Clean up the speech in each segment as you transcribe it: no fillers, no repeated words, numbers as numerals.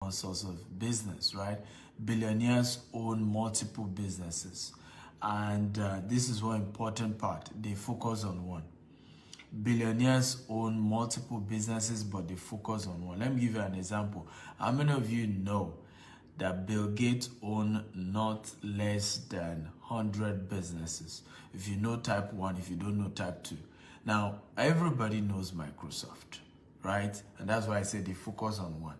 one source of business, right? Billionaires own multiple businesses. And this is one important part. They focus on one. Billionaires own multiple businesses, but they focus on one. Let me give you an example. How many of you know that Bill Gates owns not less than 100 businesses? If you know type 1, if you don't know type 2. Now, everybody knows Microsoft, right? And that's why I say they focus on one.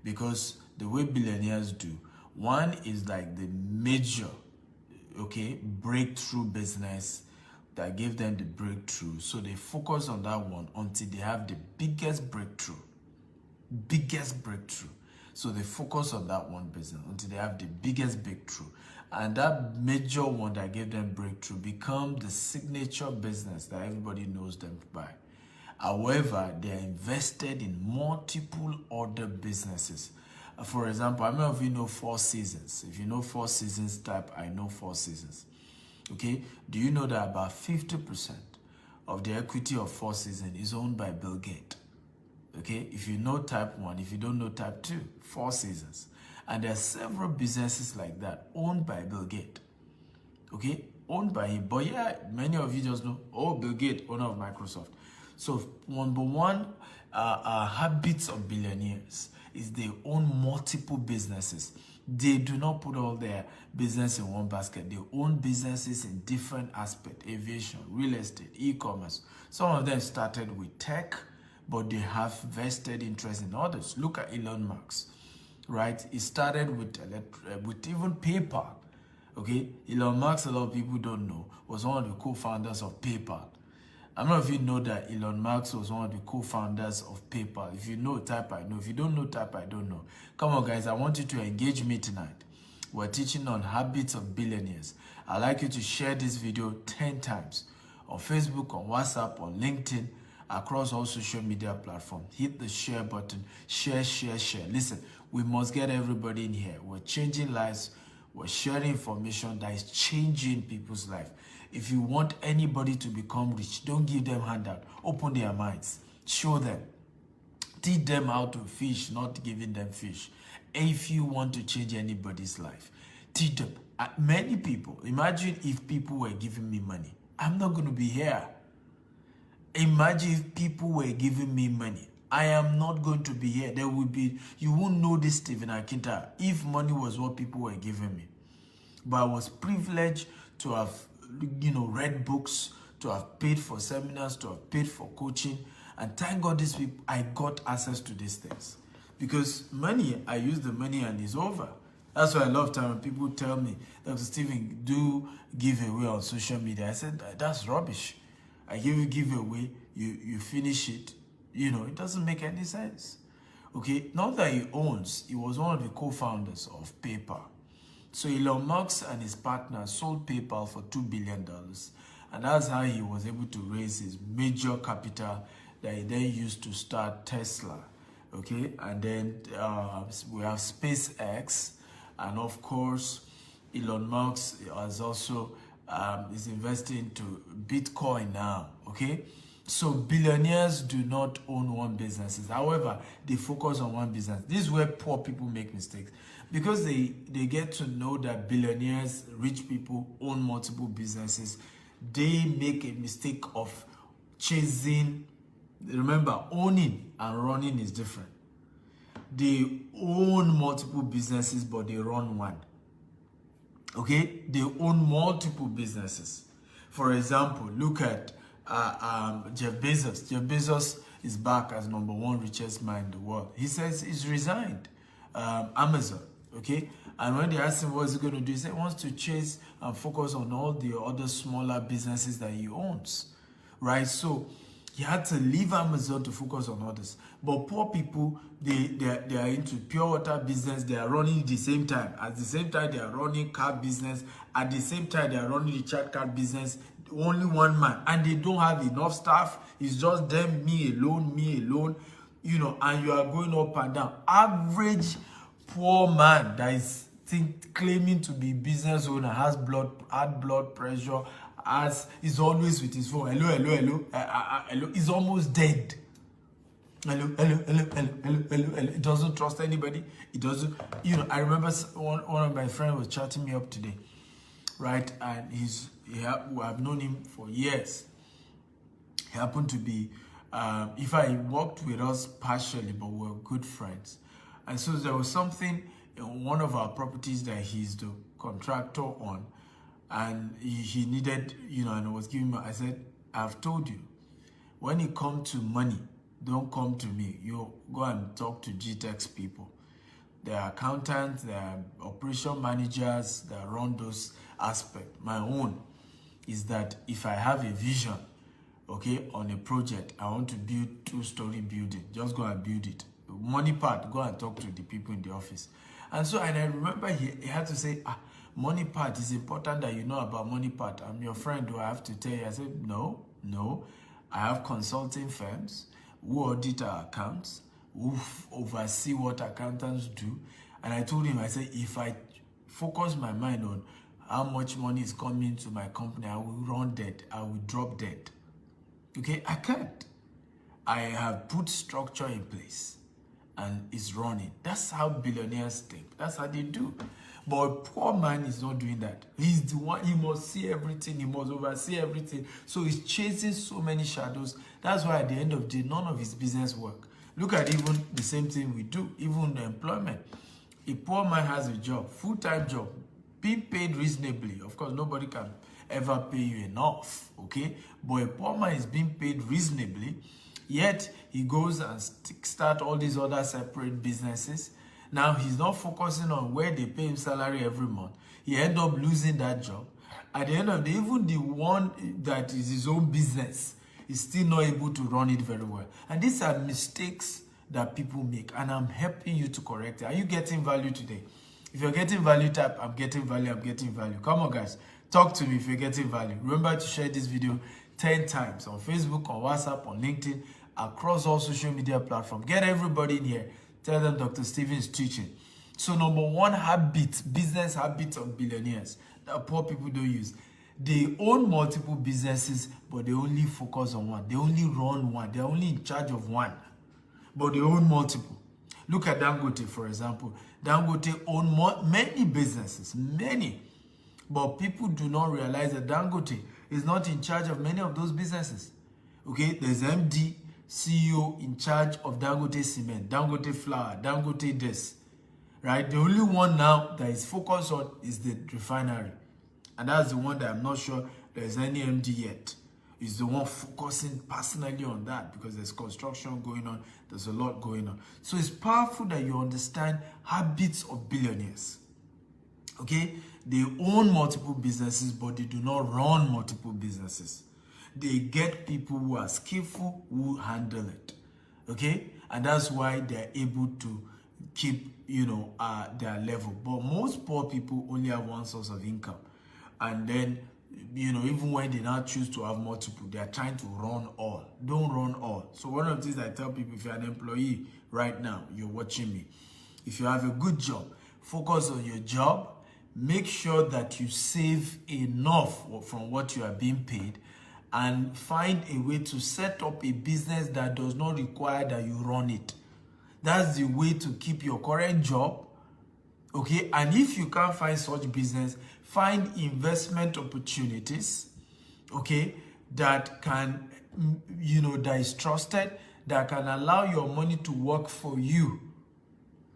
Because the way billionaires do, one is like the major, okay, breakthrough business that gave them the breakthrough. So they focus on that one until they have the biggest breakthrough. So they focus on that one business until they have the biggest breakthrough. And that major one that gave them breakthrough become the signature business that everybody knows them by. However, they are invested in multiple other businesses. For example, how many of you know Four Seasons? If you know Four Seasons type, I know Four Seasons. Okay, do you know that about 50% of the equity of Four Seasons is owned by Bill Gates? Okay, if you know type 1, if you don't know type 2, Four Seasons. And there are several businesses like that owned by Bill Gates. Okay, owned by him. But yeah, many of you just know, oh, Bill Gates, owner of Microsoft. So number one habits of billionaires is they own multiple businesses. They do not put all their business in one basket. They own businesses in different aspects: aviation, real estate, e-commerce. Some of them started with tech, but they have vested interest in others. Look at Elon Musk, right? He started with even PayPal. Okay, Elon Musk, a lot of people don't know, was one of the co-founders of PayPal. I don't know if you know that Elon Musk was one of the co-founders of PayPal. If you know, type I know. If you don't know, type I don't know. Come on, guys, I want you to engage me tonight. We're teaching on habits of billionaires. I'd like you to share this video 10 times on Facebook, on WhatsApp, on LinkedIn, across all social media platforms. Hit the share button. Share, share, share. Listen, we must get everybody in here. We're changing lives. We're sharing information that is changing people's life. If you want anybody to become rich, don't give them handout. Open their minds. Show them. Teach them how to fish, not giving them fish. If you want to change anybody's life, teach them. Many people, imagine if people were giving me money. I'm not going to be here. Imagine if people were giving me money. I am not going to be here. There will be, you won't know this Stephen Akinta if money was what people were giving me. But I was privileged to have, read books, to have paid for seminars, to have paid for coaching. And thank God these people, I got access to these things. Because money, I use the money and it's over. That's why I love time when people tell me, Dr. Stephen, do give away on social media. I said, that's rubbish. I give away, you finish it. It doesn't make any sense. Okay, not that he owns, he was one of the co-founders of PayPal. So Elon Musk and his partner sold PayPal for $2 billion. And that's how he was able to raise his major capital that he then used to start Tesla. Okay, and then we have SpaceX. And of course, Elon Musk has also is investing into Bitcoin now. Okay, so billionaires do not own one business. However, they focus on one business. This is where poor people make mistakes. Because they get to know that billionaires, rich people own multiple businesses, they make a mistake of chasing. Remember, owning and running is different. They own multiple businesses, but they run one. Okay? They own multiple businesses. For example, look at Jeff Bezos. Jeff Bezos is back as #1 richest man in the world. He says he's resigned Amazon. Okay, and when they asked him what he's going to do, he said he wants to chase and focus on all the other smaller businesses that he owns, right? So he had to leave Amazon to focus on others. But poor people, they are into pure water business. They are running at the same time. At the same time, they are running car business. At the same time, they are running the chat card business. Only one man, and they don't have enough staff. It's just them, me alone. And you are going up and down. Average poor man that is claiming to be business owner, has blood pressure, is always with his phone. Hello. He's almost dead. Hello, hello, hello, hello, hello, hello, hello. It doesn't trust anybody. It doesn't, I remember one of my friends was chatting me up today, right? And I've known him for years. He happened to be, if I worked with us partially, but we're good friends. And so there was something in one of our properties that he's the contractor on, and he needed, and I was giving him, I said, I've told you, when it comes to money, don't come to me. You go and talk to GTEX people. There are accountants, there are operation managers that run those aspects. My own is that if I have a vision, okay, on a project, I want to build 2-story building, just go and build it. Money part, go and talk to the people in the office. And so, and I remember he had to say, money part is important that you know about money part. I'm your friend, do I have to tell you? I said, no. I have consulting firms who audit our accounts, who oversee what accountants do. And I told him, I said, if I focus my mind on how much money is coming to my company, I will run dead, I will drop dead. Okay, I can't. I have put structure in place and it's running. That's how billionaires think. That's how they do. But a poor man is not doing that. He's the one, he must see everything, he must oversee everything. So he's chasing so many shadows. That's why at the end of the day, none of his business work. Look at even the same thing we do, even the employment. A poor man has a job, full-time job, being paid reasonably. Of course, nobody can ever pay you enough, okay? But a poor man is being paid reasonably, yet he goes and start all these other separate businesses. Now, he's not focusing on where they pay him salary every month. He end up losing that job. At the end of the day, even the one that is his own business is still not able to run it very well. And these are mistakes that people make, and I'm helping you to correct it. Are you getting value today? If you're getting value, type, I'm getting value, I'm getting value. Come on, guys. Talk to me if you're getting value. Remember to share this video 10 times on Facebook, on WhatsApp, on LinkedIn, across all social media platforms. Get everybody in here. Tell them Dr. Steven is teaching. So number one habit, business habit of billionaires that poor people don't use. They own multiple businesses, but they only focus on one. They only run one. They're only in charge of one, but they own multiple. Look at Dangote, for example. Dangote owns many businesses, many. But people do not realize that Dangote is not in charge of many of those businesses. Okay, there's MD, CEO in charge of Dangote Cement, Dangote Flour, Dangote this, right? The only one now that is focused on is the refinery. And that's the one that I'm not sure there's any MD yet. Is the one focusing personally on that because there's construction going on, there's a lot going on. So it's powerful that you understand habits of billionaires. Okay? They own multiple businesses, but they do not run multiple businesses. They get people who are skillful, who handle it. Okay? And that's why they're able to keep, their level. But most poor people only have one source of income. And then, even when they now choose to have multiple, they are trying to run all. Don't run all. So one of the things I tell people, if you're an employee right now, you're watching me. If you have a good job, focus on your job. Make sure that you save enough from what you are being paid and find a way to set up a business that does not require that you run it. That's the way to keep your current job. Okay, and if you can't find such business, find investment opportunities, okay, that can, that is trusted, that can allow your money to work for you.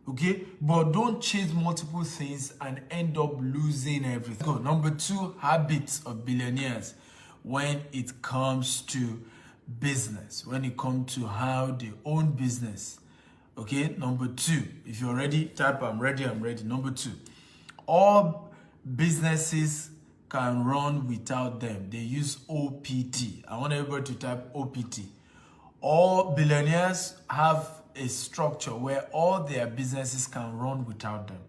Okay, but don't chase multiple things and end up losing everything. Go. Number 2 habits of billionaires when it comes to business, when it comes to how they own business. Okay, number 2, if you're ready, type I'm ready, I'm ready. Number 2, all businesses can run without them. They use OPT. I want everybody to type OPT. All billionaires have a structure where all their businesses can run without them.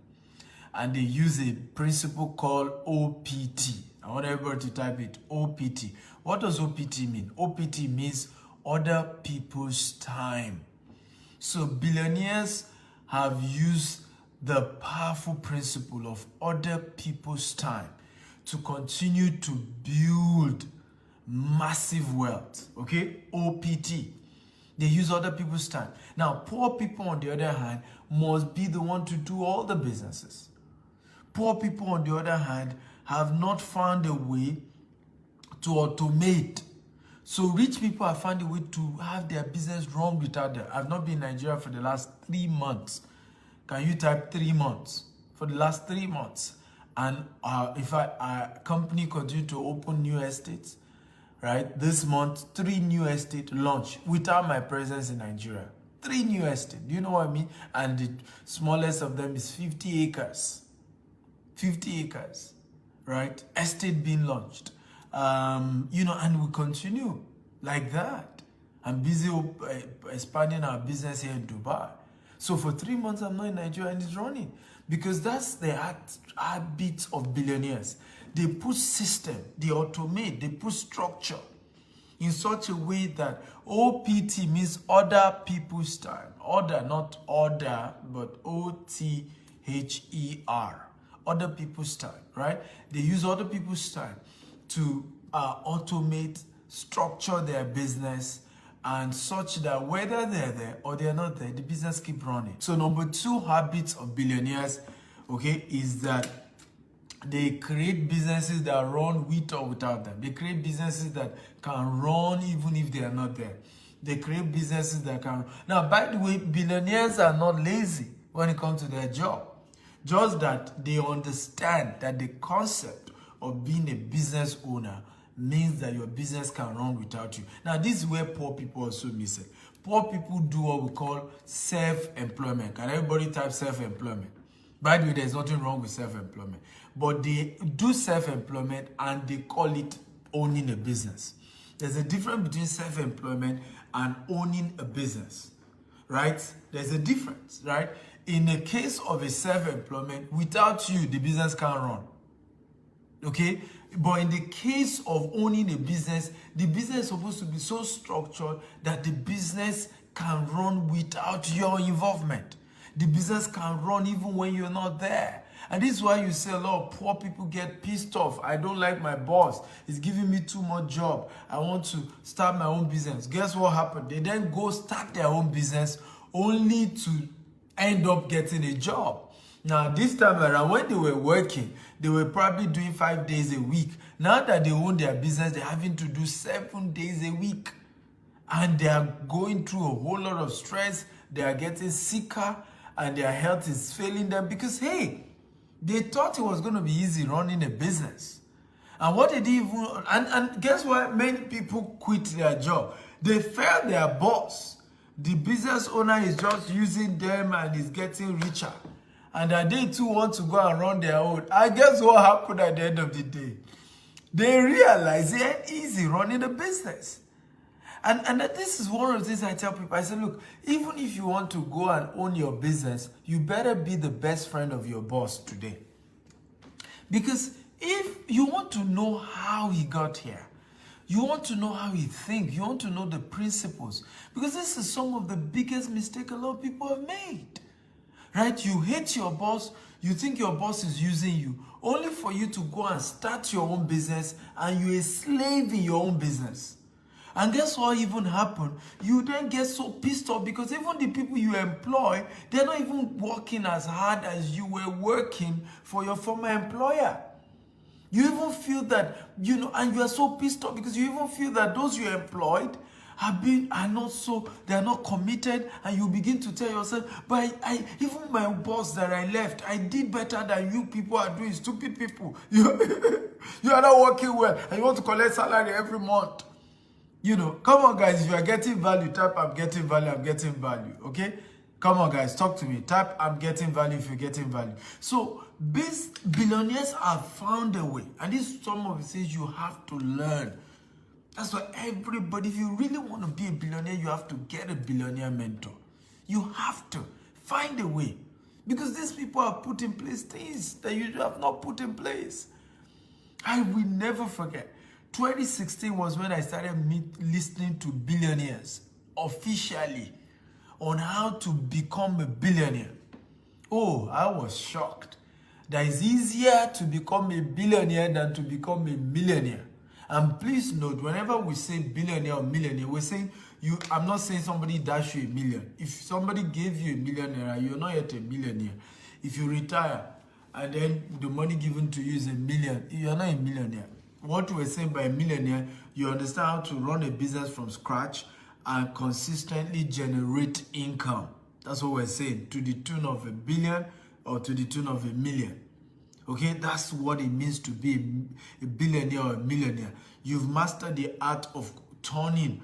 And they use a principle called OPT. I want everybody to type it, OPT. What does OPT mean? OPT means other people's time. So billionaires have used the powerful principle of other people's time to continue to build massive wealth. Okay? OPT. They use other people's time. Now, poor people, on the other hand, must be the one to do all the businesses. Poor people, on the other hand, have not found a way to automate. So rich people have found a way to have their business run without them. I've not been in Nigeria for the last 3 months. Can you type 3 months? For the last 3 months. And if a company continue to open new estates, right? This month, 3 new estates launch without my presence in Nigeria. 3 new estates. Do you know what I mean? And the smallest of them is 50 acres. 50 acres, right? Estate being launched. And we continue like that. I'm busy expanding our business here in Dubai. So for 3 months, I'm not in Nigeria and it's running. Because that's the habit of billionaires. They put system, they automate, they put structure in such a way that OPT means other people's time. Order, not order, but OTHER. Other people's time, right? They use other people's time to automate, structure their business, and such that whether they're there or they're not there, the business keep running. So number 2 habits of billionaires, okay, is that they create businesses that run with or without them. They create businesses that can run even if they are not there. They create businesses that can. Now, by the way, billionaires are not lazy when it comes to their job. Just that they understand that the concept of being a business owner means that your business can run without you. Now, this is where poor people also miss it. Poor people do what we call self-employment. Can everybody type self-employment? By the way, there's nothing wrong with self-employment. But they do self-employment and they call it owning a business. There's a difference between self-employment and owning a business, right? There's a difference, right? In the case of a self-employment, without you, the business can't run. Okay? But in the case of owning a business, the business is supposed to be so structured that the business can run without your involvement. The business can run even when you're not there. And this is why you see a lot of poor people get pissed off. I don't like my boss. He's giving me too much job. I want to start my own business. Guess what happened? They then go start their own business only to end up getting a job. Now, this time around, when they were working, they were probably doing 5 days a week. Now that they own their business, they're having to do 7 days a week. And they are going through a whole lot of stress. They are getting sicker and their health is failing them because, hey, they thought it was going to be easy running a business. And what did they even... And guess what? Many people quit their job. They failed their boss. The business owner is just using them and is getting richer. And that they too want to go and run their own. I guess what happened at the end of the day? They realized it ain't easy running a business. And this is one of the things I tell people. I say, look, even if you want to go and own your business, you better be the best friend of your boss today. Because if you want to know how he got here, you want to know how he thinks, you want to know the principles. Because this is some of the biggest mistake a lot of people have made. Right? You hate your boss, you think your boss is using you, only for you to go and start your own business and you're a slave in your own business. And guess what even happened? You then get so pissed off because even the people you employ, they're not even working as hard as you were working for your former employer. You even feel that, and you are so pissed off because you even feel that those you employed they're not committed, and you begin to tell yourself, but even my boss that I left, I did better than you people are doing, stupid people. You are not working well, and you want to collect salary every month. Come on guys, if you are getting value, type I'm getting value, I'm getting value, okay? Come on guys, talk to me. Type I'm getting value if you're getting value. So, billionaires have found a way, and this is some of the things you have to learn. That's why everybody, if you really want to be a billionaire, you have to get a billionaire mentor. You have to find a way. Because these people have put in place things that you have not put in place. I will never forget. 2016 was when I started listening to billionaires officially on how to become a billionaire. Oh, I was shocked. That it's easier to become a billionaire than to become a millionaire. And please note, whenever we say billionaire or millionaire, we're saying I'm not saying somebody dash you 1 million. If somebody gave you 1 million naira, you're not yet a millionaire. If you retire and then the money given to you is 1 million, you're not a millionaire. What we're saying by a millionaire, you understand how to run a business from scratch and consistently generate income. That's what we're saying, to the tune of 1 billion or to the tune of 1 million. Okay, that's what it means to be a billionaire or a millionaire. You've mastered the art of turning,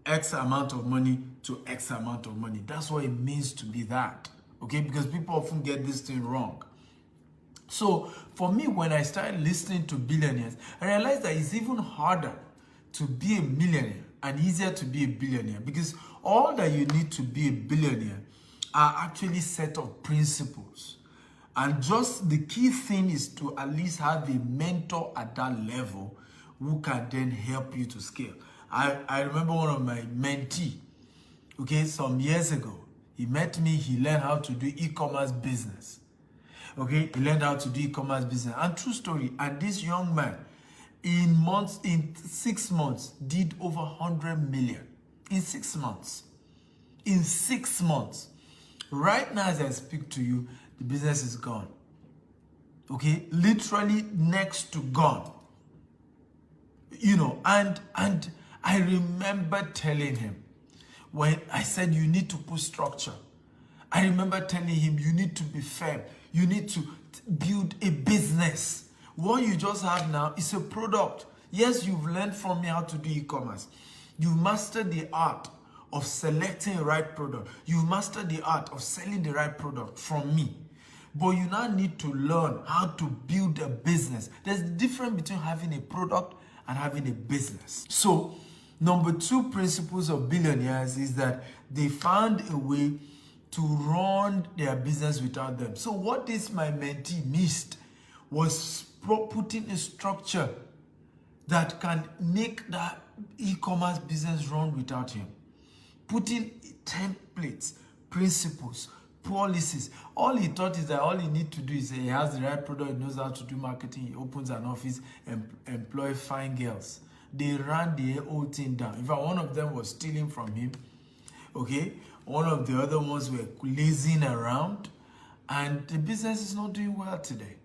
X amount of money to X amount of money. That's what it means to be that. Okay, because people often get this thing wrong. So for me, when I started listening to billionaires, I realized that it's even harder to be a millionaire and easier to be a billionaire, because all that you need to be a billionaire are actually set of principles. And just the key thing is to at least have a mentor at that level who can then help you to scale. I remember one of my mentees, okay, some years ago. He met me, he learned how to do e-commerce business. Okay, he learned how to do e-commerce business. And true story, and this young man, in 6 months, did over 100 million. In 6 months. In 6 months. Right now, as I speak to you, the business is gone. Okay, literally next to gone. And I remember telling him, when I said you need to put structure, I remember telling him you need to be firm. You need to build a business. What you just have now is a product. Yes, you've learned from me how to do e-commerce. You've mastered the art of selecting the right product. You've mastered the art of selling the right product from me. But you now need to learn how to build a business. There's a difference between having a product and having a business. So, number 2 principles of billionaires is that they found a way to run their business without them. So what this my mentee missed was putting a structure that can make that e-commerce business run without him. Putting templates, principles, policies. All he thought is that all he needs to do is he has the right product, he knows how to do marketing, he opens an office and employ fine girls. They ran the whole thing down. In fact, one of them was stealing from him. Okay, one of the other ones were lazing around, and the business is not doing well today.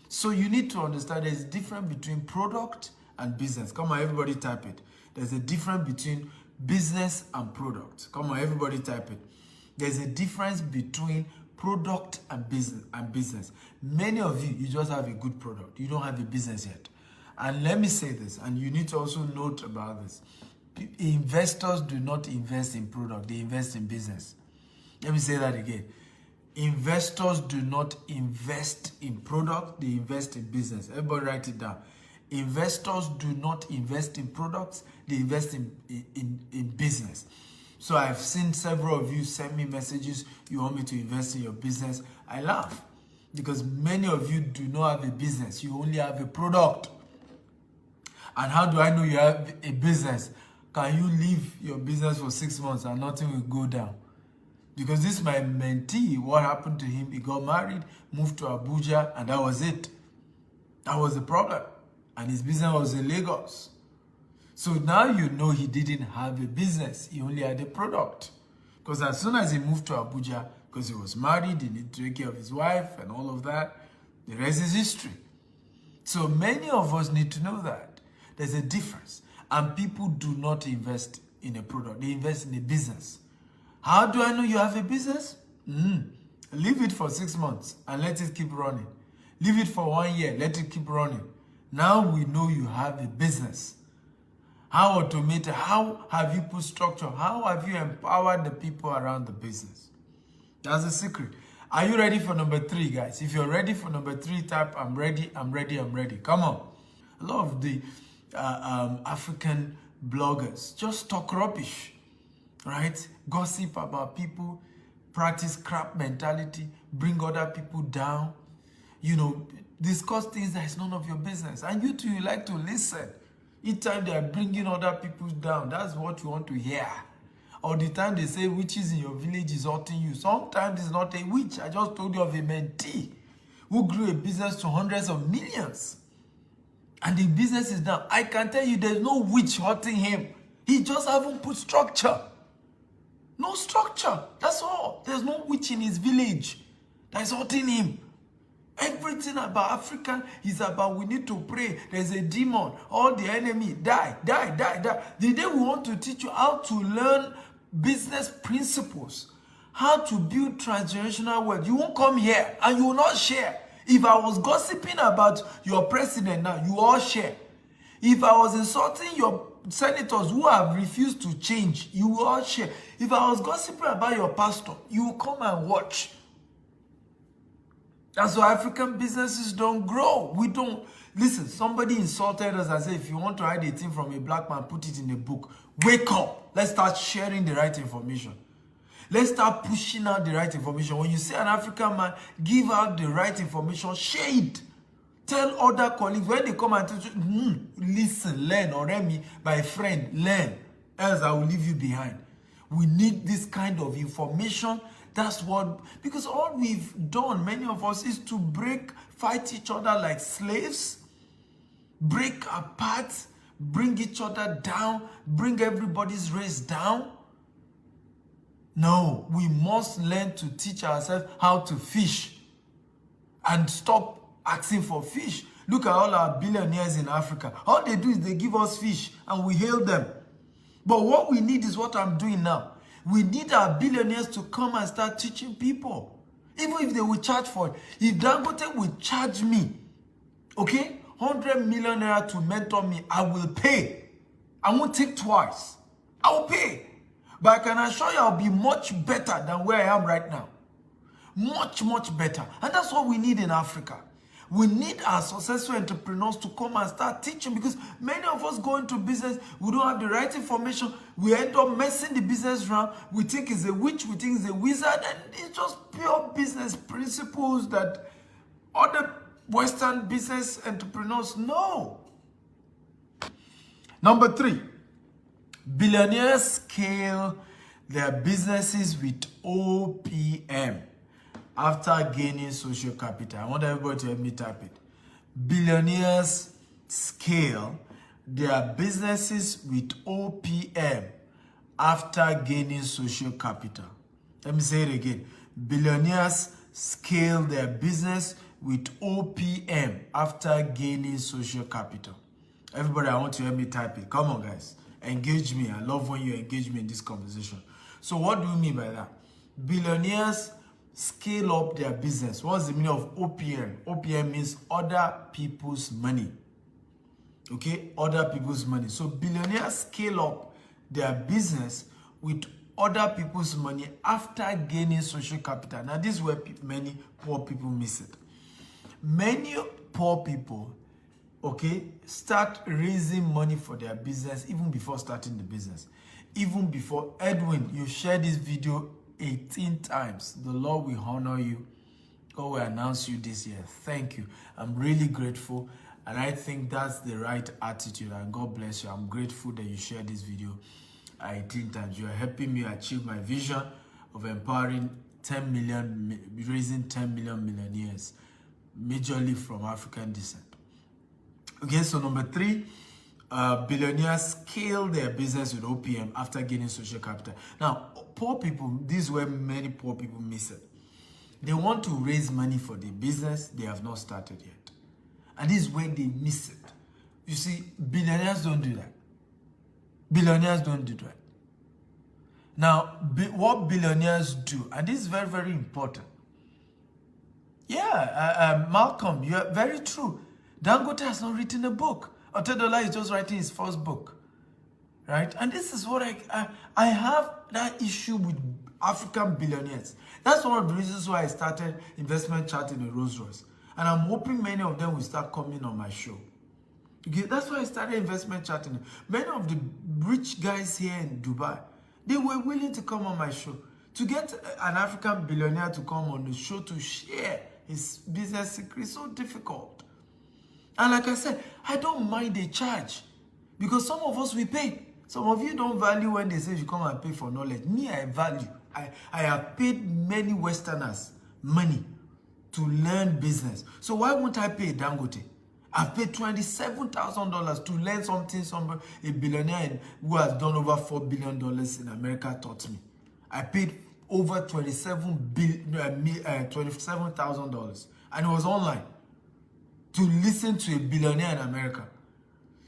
So you need to understand there's a difference between product and business. Come on, everybody type it. There's a difference between business and product. Come on, everybody type it. There's a difference between product and business. Many of you just have a good product. You don't have a business yet. And let me say this, and you need to also note about this. Investors do not invest in product, they invest in business. Let me say that again. Investors do not invest in product, they invest in business. Everybody write it down. Investors do not invest in products, they invest in business. So I've seen several of you send me messages, you want me to invest in your business. I laugh because many of you do not have a business, you only have a product. And how do I know you have a business? Can you leave your business for 6 months and nothing will go down? Because this is my mentee. What happened to him? He got married, moved to Abuja, and that was it. That was the problem. And his business was in Lagos. So now you know he didn't have a business. He only had a product. Because as soon as he moved to Abuja, because he was married, he needed to take care of his wife and all of that, the rest is history. So many of us need to know that. There's a difference. And people do not invest in a product. They invest in a business. How do I know you have a business? Leave it for 6 months and let it keep running. Leave it for 1 year, let it keep running. Now we know you have a business. How automated? How have you put structure? How have you empowered the people around the business? That's the secret. Are you ready for number 3, guys? If you're ready for number 3, type I'm ready, I'm ready, I'm ready. Come on. A lot of the African bloggers just talk rubbish, right? Gossip about people, practice crap mentality, bring other people down, discuss things that is none of your business. And you too, you like to listen. Each time they are bringing other people down, that's what you want to hear. Or the time they say witches in your village is hurting you. Sometimes it's not a witch. I just told you of a mentee who grew a business to hundreds of millions. And the business is down. I can tell you there's no witch hurting him. He just haven't put structure. No structure. That's all. There's no witch in his village that is hurting him. Everything about African is about we need to pray. There's a demon. All the enemy. Die, die, die, die. The day we want to teach you how to learn business principles, how to build transgenerational wealth, you won't come here and you will not share. If I was gossiping about your president now, you all share. If I was insulting your senators who have refused to change, you will all share. If I was gossiping about your pastor, you will come and watch. That's why African businesses don't grow. We don't. Listen, somebody insulted us and said, if you want to hide a thing from a black man, put it in a book. Wake up. Let's start sharing the right information. Let's start pushing out the right information. When you see an African man, give out the right information, share it. Tell other colleagues when they come and tell you, listen, learn, or me, my friend, learn. Else I will leave you behind. We need this kind of information. That's what, because all we've done, many of us, is to fight each other like slaves, break apart, bring each other down, bring everybody's race down. No, we must learn to teach ourselves how to fish and stop asking for fish. Look at all our billionaires in Africa. All they do is they give us fish and we hail them. But what we need is what I'm doing now. We need our billionaires to come and start teaching people. Even if they will charge for it. If Dangote will charge me, okay, 100 million naira to mentor me, I will pay. I won't think twice. I will pay. But I can assure you I'll be much better than where I am right now. Much, much better. And that's what we need in Africa. We need our successful entrepreneurs to come and start teaching, because many of us go into business, we don't have the right information. We end up messing the business around. We think it's a witch, we think it's a wizard, and it's just pure business principles that other Western business entrepreneurs know. Number 3, billionaires scale their businesses with OPM. After gaining social capital. I want everybody to help me type it. Billionaires scale their businesses with OPM after gaining social capital. Let me say it again. Billionaires scale their business with OPM after gaining social capital. Everybody, I want to help me type it. Come on, guys. Engage me. I love when you engage me in this conversation. So what do you mean by that? Billionaires scale up their business. What's the meaning of OPM? OPM means other people's money. Okay? Other people's money. So billionaires scale up their business with other people's money after gaining social capital. Now, this is where many poor people miss it. Many poor people, okay, start raising money for their business even before starting the business. Even before, Edwin, you shared this video 18 times. The Lord will honor you. God will announce you this year. Thank you. I'm really grateful. And I think that's the right attitude. And God bless you. I'm grateful that you shared this video 18 times. You are helping me achieve my vision of empowering 10 million, raising 10 million millionaires, majorly from African descent. Okay, so number 3, billionaires scale their business with OPM after gaining social capital. Now, poor people, this is where many poor people miss it. They want to raise money for the business they have not started yet. And this is where they miss it. You see, billionaires don't do that. Billionaires don't do that. Now, what billionaires do, and this is very, very important. Yeah, Malcolm, you are very true. Dangote has not written a book. Otedola is just writing his first book. Right? And this is what I have that issue with African billionaires. That's one of the reasons why I started Investment Chat in a Rolls Royce. And I'm hoping many of them will start coming on my show. Okay? That's why I started Investment Chatting. Many of the rich guys here in Dubai, they were willing to come on my show. To get an African billionaire to come on the show to share his business secrets is so difficult. And like I said, I don't mind the charge. Because some of us, we pay. Some of you don't value when they say you come and pay for knowledge. Me, I value. I have paid many Westerners money to learn business. So why won't I pay Dangote? I've paid $27,000 to learn something a billionaire who has done over $4 billion in America taught me. I paid over $27,000 and it was online to listen to a billionaire in America.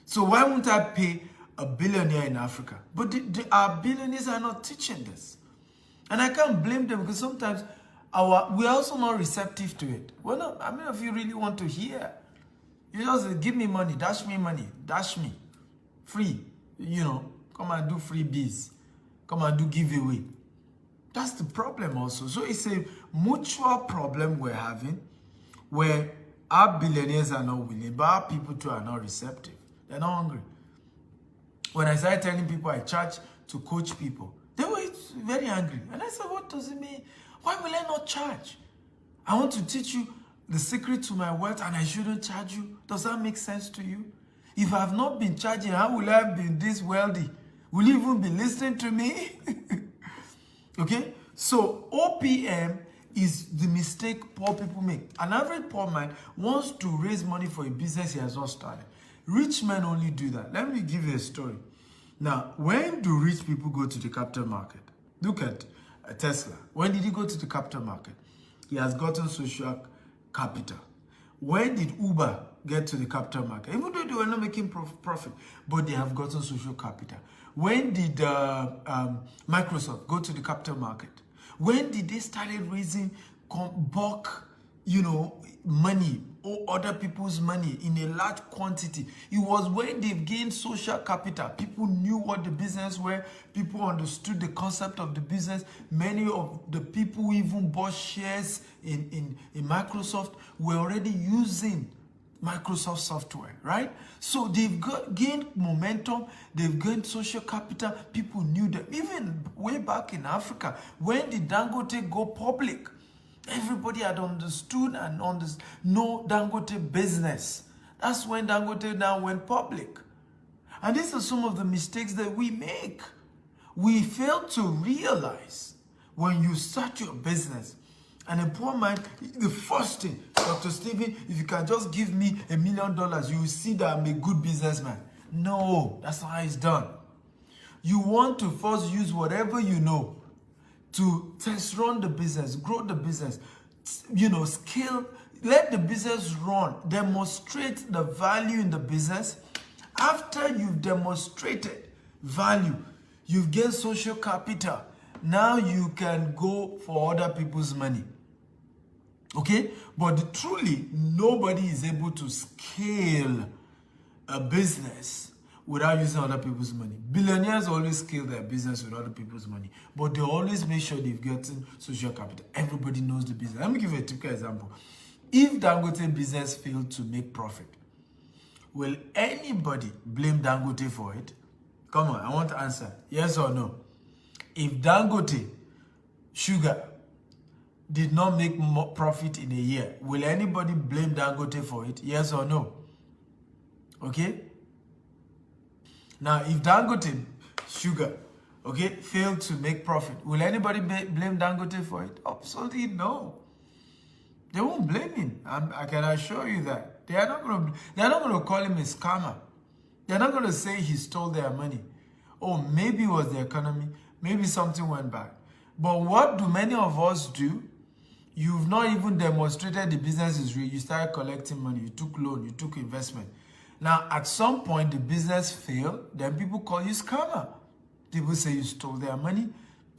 So why won't I pay a billionaire in Africa? But our billionaires are not teaching this. And I can't blame them because sometimes we're also not receptive to it. Well, no, I mean, if you really want to hear, you just give me money, dash me, free, come and do freebies, come and do giveaway. That's the problem also. So it's a mutual problem we're having where our billionaires are not willing, but our people too are not receptive. They're not hungry. When I started telling people I charge to coach people, they were very angry. And I said, what does it mean? Why will I not charge? I want to teach you the secret to my wealth and I shouldn't charge you. Does that make sense to you? If I have not been charging, how will I have been this wealthy? Will you even be listening to me? Okay? So OPM is the mistake poor people make. An average poor man wants to raise money for a business he has not started. Rich men only do that. Let me give you a story. Now, when do rich people go to the capital market? Look at Tesla. When did he go to the capital market? He has gotten social capital. When did Uber get to the capital market? Even though they were not making profit, but they have gotten social capital. When did Microsoft go to the capital market? When did they started raising bulk, money or other people's money in a large quantity? It was when they've gained social capital. People knew what the business were. People understood the concept of the business. Many of the people who even bought shares in Microsoft were already using Microsoft software, right? So they've gained momentum, they've gained social capital, people knew them. Even way back in Africa, when did Dangote go public? Everybody had understood and know Dangote business. That's when Dangote now went public. And these are some of the mistakes that we make. We fail to realize when you start your business, and a poor man, the first thing, Dr. Stephen, if you can just give me $1 million, you will see that I'm a good businessman. No, that's not how it's done. You want to first use whatever you know to test run the business, grow the business, scale, let the business run, demonstrate the value in the business. After you've demonstrated value, you've gained social capital, now you can go for other people's money. Okay? But truly, nobody is able to scale a business without using other people's money. Billionaires always scale their business with other people's money, but they always make sure they've gotten social capital. Everybody knows the business. Let me give you a typical example. If Dangote business failed to make profit, will anybody blame Dangote for it? Come on, I want to answer. Yes or no? If Dangote Sugar did not make more profit in a year, will anybody blame Dangote for it? Yes or no? Okay? Now, if Dangote Sugar, failed to make profit, will anybody blame Dangote for it? Absolutely no. They won't blame him. I can assure you that. They are not going to call him a scammer. They're not going to say he stole their money. Oh, maybe it was the economy. Maybe something went bad. But what do many of us do? You've not even demonstrated the business is real. You started collecting money. You took loan. You took investment. Now, at some point, the business failed. Then people call you scammer. People say you stole their money.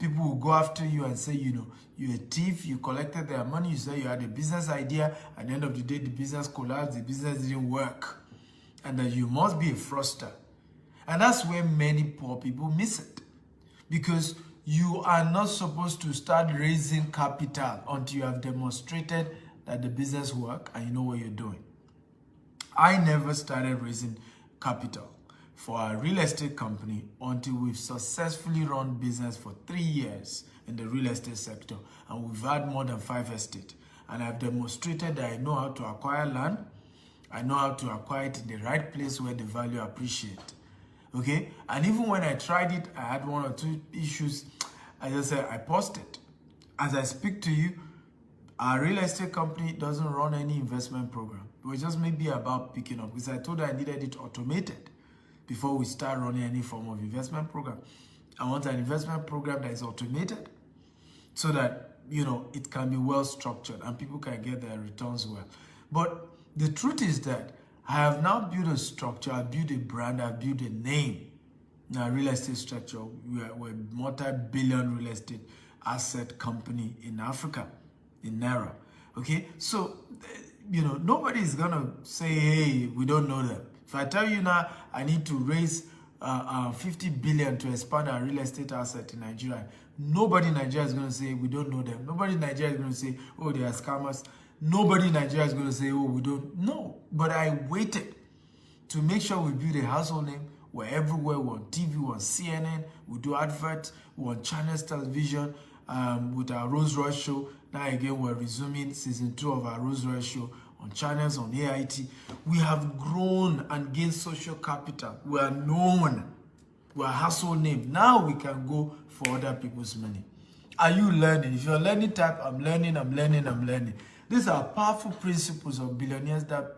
People will go after you and say, you're a thief. You collected their money. You say you had a business idea. At the end of the day, the business collapsed. The business didn't work. And that you must be a fraudster. And that's where many poor people miss it. Because you are not supposed to start raising capital until you have demonstrated that the business works and you know what you're doing. I never started raising capital for a real estate company until we've successfully run business for 3 years in the real estate sector. And we've had more than 5 estates. And I've demonstrated that I know how to acquire land. I know how to acquire it in the right place where the value appreciates. Okay? And even when I tried it, I had 1 or 2 issues. I just said, I paused it. As I speak to you, Our real estate company doesn't run any investment program. It was just maybe about picking up, because I told her I needed it automated before we start running any form of investment program. I want an investment program that is automated so that, you know, it can be well structured and people can get their returns well. But the truth is that I have now built a structure, I've built a brand, I've built a name. Now, real estate structure, we're a multi-billion real estate asset company in Africa, in Naira. Okay, so, you know, nobody is gonna say, hey, we don't know them. If I tell you now, I need to raise 50 billion to expand our real estate asset in Nigeria, nobody in Nigeria is gonna say, we don't know them. Nobody in Nigeria is gonna say, oh, they are scammers. Nobody in Nigeria is gonna say, oh, we don't know. But I waited to make sure we build a household name. We're everywhere. We're on TV, we're on CNN, we do adverts, we're on Channels Television with our Rolls Royce show. Now again, we're resuming season 2 of our Rolls Royce show on channels, on AIT. We have grown and gained social capital. We are known. We're a household name. Now we can go for other people's money. Are you learning? If you're learning type, I'm learning. These are powerful principles of billionaires that